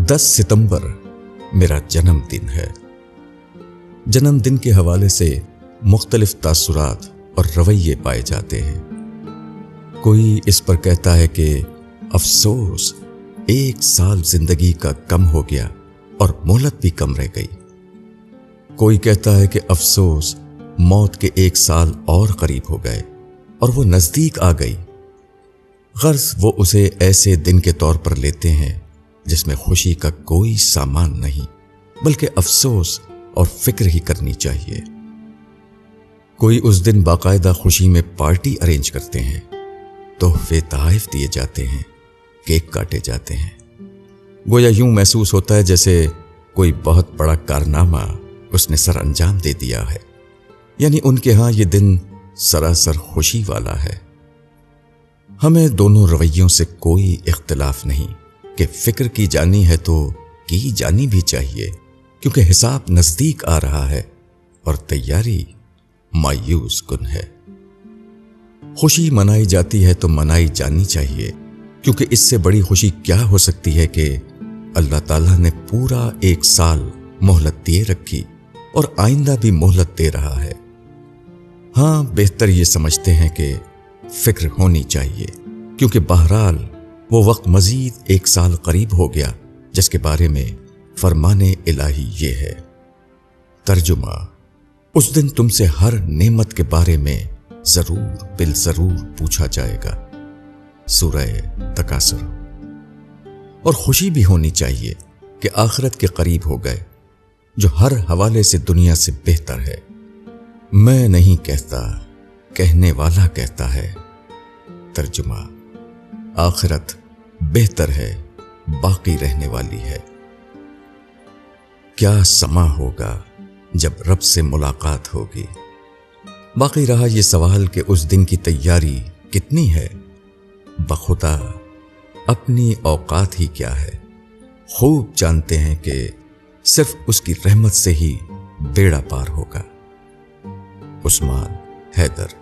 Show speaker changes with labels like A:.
A: 10 सितंबर मेरा जन्मदिन है। जन्मदिन के हवाले से मुख्तलिफ तासुरात और रवैये पाए जाते हैं। कोई इस पर कहता है कि अफसोस 1 साल जिंदगी का कम हो गया और मोहलत भी कम रह गई। कोई कहता है कि अफसोस मौत के 1 साल और करीब हो गए और वो नजदीक आ गई। गर्ज वो उसे ऐसे दिन के तौर पर लेते हैं जिसमें खुशी का कोई सामान नहीं, बल्कि अफसोस और फिक्र ही करनी चाहिए। कोई उस दिन बाकायदा खुशी में पार्टी अरेंज करते हैं, तोहफे तोहफे दिए जाते हैं, केक काटे जाते हैं। गोया यूं महसूस होता है जैसे कोई बहुत बड़ा कारनामा उसने सर अंजाम दे दिया है। यानी उनके यहां ये दिन सरासर खुशी वाला है। हमें दोनों रवैयों से कोई इख्तिलाफ नहीं कि फिक्र की जानी है तो की जानी भी चाहिए, क्योंकि हिसाब नजदीक आ रहा है और तैयारी मायूस कुन है। खुशी मनाई जाती है तो मनाई जानी चाहिए, क्योंकि इससे बड़ी खुशी क्या हो सकती है कि अल्लाह ताला ने पूरा 1 साल मोहलत दिए रखी और आइंदा भी मोहलत दे रहा है। हां, बेहतर ये समझते हैं कि फिक्र होनी चाहिए, क्योंकि बहरहाल वो वक्त मजीद 1 साल करीब हो गया जिसके बारे में फरमाने इलाही ये है। तर्जुमा, उस दिन तुमसे हर नेमत के बारे में जरूर बिल जरूर पूछा जाएगा। सूरह तकासुर। और खुशी भी होनी चाहिए कि आखिरत के करीब हो गए, जो हर हवाले से दुनिया से बेहतर है। मैं नहीं कहता, कहने वाला कहता है। तर्जुमा, आखिरत बेहतर है, बाकी रहने वाली है। क्या समा होगा जब रब से मुलाकात होगी। बाकी रहा ये सवाल कि उस दिन की तैयारी कितनी है। बखुदा अपनी औकात ही क्या है, खूब जानते हैं कि सिर्फ उसकी रहमत से ही बेड़ा पार होगा। उस्मान हैदर।